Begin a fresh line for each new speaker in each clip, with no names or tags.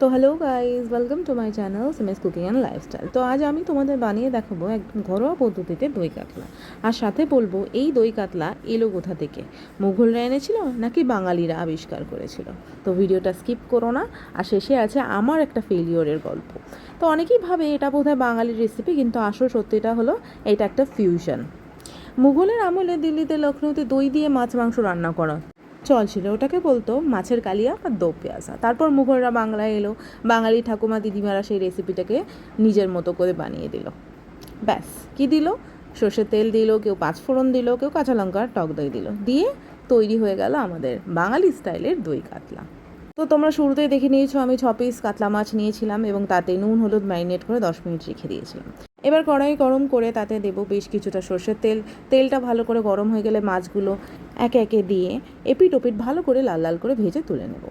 তো hello guys, welcome to my channel Seema's cooking and lifestyle. তো আজ আমি তোমাদের বানিয়ে দেখাবো একদম ঘরোয়া পদ্ধতিতে দই কাতলা। আর সাথে বলবো এই দই কাতলা এলো কোথা থেকে, মুঘলরা এনেছিল নাকি বাঙালিরা আবিষ্কার করেছিল। তো ভিডিওটা স্কিপ করো না। আর শেষে আছে আমার একটা ফেলিওরের গল্প। তো অনেকেই ভাবে এটা বোধহয় বাঙালির রেসিপি, কিন্তু আসল সত্যিটা হলো এটা একটা ফিউশন। মুঘলের আমলে দিল্লিতে, লখনৌতে দই দিয়ে মাছ মাংস রান্না করা চলছিল, ওটাকে বলতো মাছের কালিয়া বা দো পেঁয়াজা। তারপর মুঘলরা বাংলায় এলো, বাঙালি ঠাকুমা দিদিমারা সেই রেসিপিটাকে নিজের মতো করে বানিয়ে দিল। ব্যাস, কি দিল? সর্ষের তেল দিল, কেউ পাঁচফোড়ন দিল, কেউ কাঁচা লঙ্কার টক দই দিল, দিয়ে তৈরি হয়ে গেল আমাদের বাঙালি স্টাইলের দই কাতলা। তো তোমরা শুরুতেই দেখে নিয়েছো আমি 6 পিস কাতলা মাছ নিয়েছিলাম এবং তাতে নুন হলুদ ম্যারিনেট করে 10 মিনিট রেখে দিয়েছিলাম। এবার কড়াই গরম করে তাতে দেবো বেশ কিছুটা সর্ষের তেল। তেলটা ভালো করে গরম হয়ে গেলে মাছগুলো একে একে দিয়ে এপিট ওপিট ভালো করে লাল লাল করে ভেজে তুলে নেব।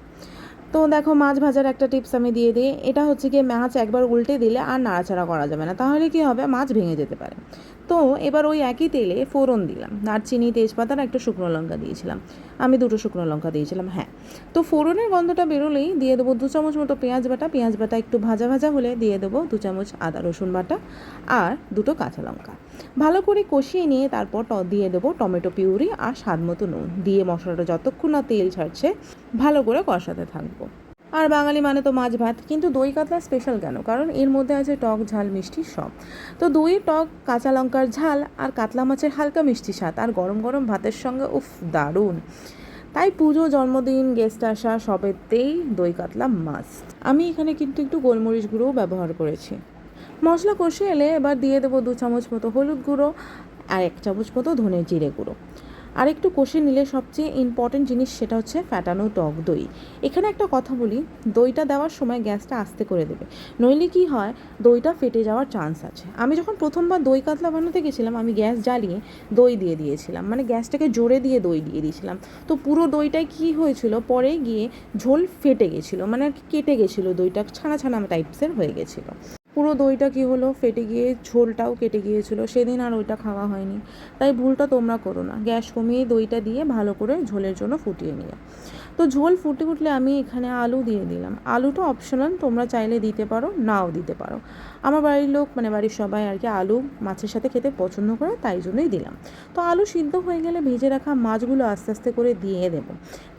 তো দেখো, মাছ ভাজার একটা টিপস আমি দিয়ে দিই। এটা হচ্ছে কি, মাছ একবার উল্টে দিলে আর নাড়াচাড়া করা যাবে না, তাহলে কি হবে, মাছ ভেঙে যেতে পারে। তো এবার ওই একই তেলে ফোড়ন দিলাম, দারচিনি, তেজপাতা আর একটা শুকনো লঙ্কা দিয়েছিলাম। আমি 2টো শুকনো লঙ্কা দিয়েছিলাম, হ্যাঁ। তো ফোড়নের গন্ধটা বেরোলেই দিয়ে দেবো 2 চামচ মতো পেঁয়াজ বাটা। পেঁয়াজ বাটা একটু ভাজা ভাজা হলে দিয়ে দেবো 2 চামচ আদা রসুন বাটা আর 2টো কাঁচা লঙ্কা। ভালো করে কষিয়ে নিয়ে তারপর দিয়ে দেবো টমেটো পিউরি আর স্বাদ মতো নুন দিয়ে মশলাটা যতক্ষণ না তেল ছাড়ছে ভালো করে কষাতে থাকবো। আর বাঙালি মানে তো মাছ ভাত, কিন্তু দই কাতলা স্পেশাল কেন? কারণ এর মধ্যে আছে টক ঝাল মিষ্টি সব। তো দই, টক, কাঁচা লঙ্কার ঝাল আর কাতলা মাছের হালকা মিষ্টি স্বাদ আর গরম গরম ভাতের সঙ্গে উফ, দারুণ। তাই পুজো, জন্মদিন, গেস্ট আসা সবেতেই দই কাতলা মাস্ট। আমি এখানে কিন্তু একটু গোলমরিচ গুঁড়োও ব্যবহার করেছি। মশলা কষে এলে এবার দিয়ে দেবো 2 চামচ মতো হলুদ গুঁড়ো আর 1 চামচ মতো ধনে জিরে গুঁড়ো। আর একটু কষে নিলে সবচেয়ে ইম্পর্টেন্ট জিনিস, সেটা হচ্ছে ফ্যাটানো টক দই। এখানে একটা কথা বলি, দইটা দেওয়ার সময় গ্যাসটা আস্তে করে দেবে, নইলে কি হয়, দইটা ফেটে যাওয়ার চান্স আছে। আমি যখন প্রথমবার দই কাতলা বানাতে গেছিলাম, আমি গ্যাস জ্বালিয়ে দই দিয়ে দিয়েছিলাম, মানে গ্যাসটাকে জোরে দিয়ে দই দিয়ে দিয়েছিলাম। তো পুরো দইটাই কী হয়েছিল, পরে গিয়ে ঝোল ফেটে গেছিলো, মানে আর কি কেটে গেছিলো, দইটা ছানা ছানা টাইপসের হয়ে গেছিলো। পুরো দইটা কী হলো, ফেটে গিয়ে ঝোলটাও কেটে গিয়েছিল, সেদিন আর ওইটা খাওয়া হয়নি। তাই ভুলটা তোমরা করো না, গ্যাস কমিয়ে দইটা দিয়ে ভালো করে ঝোলের জন্য ফুটিয়ে নিও। তো ঝোল ফুটে উঠলে আমি এখানে আলু দিয়ে দিলাম। আলুটা অপশনাল, তোমরা চাইলে দিতে পারো, নাও দিতে পারো। আমার বাড়ির লোক, মানে বাড়ির সবাই আর কি, আলু মাছের সাথে খেতে পছন্দ করে, তাই জন্যই দিলাম। তো আলু সিদ্ধ হয়ে গেলে ভেজে রাখা মাছগুলো আস্তে আস্তে করে দিয়ে দেবো।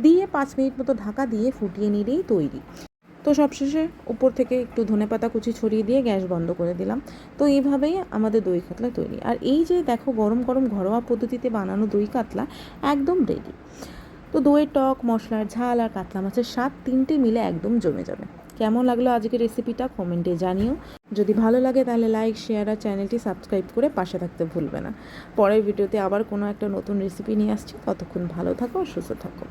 দিয়ে 5 মিনিট মতো ঢাকা দিয়ে ফুটিয়ে নিলেই তৈরি। তো সবশেষে উপর থেকে একটু ধনেপাতা কুচি ছড়িয়ে দিয়ে গ্যাস বন্ধ করে দিলাম। তো এইভাবেই আমাদের দই কাতলা তৈরি। আর এই যে দেখো, গরম গরম ঘরোয়া পদ্ধতিতে বানানো দই কাতলা একদম রেডি। তো দইয়ের টক, মশলার ঝাল আর কাতলা মাছের স্বাদ তিনটে মিলে একদম জমে যাবে। কেমন লাগলো আজকের রেসিপিটা কমেন্টে জানিও। যদি ভালো লাগে তাহলে লাইক, শেয়ার আর চ্যানেলটি সাবস্ক্রাইব করে পাশে থাকতে ভুলবে না। পরের ভিডিওতে আবার কোনো একটা নতুন রেসিপি নিয়ে আসছি। ততক্ষণ ভালো থাকো, সুস্থ থাকো।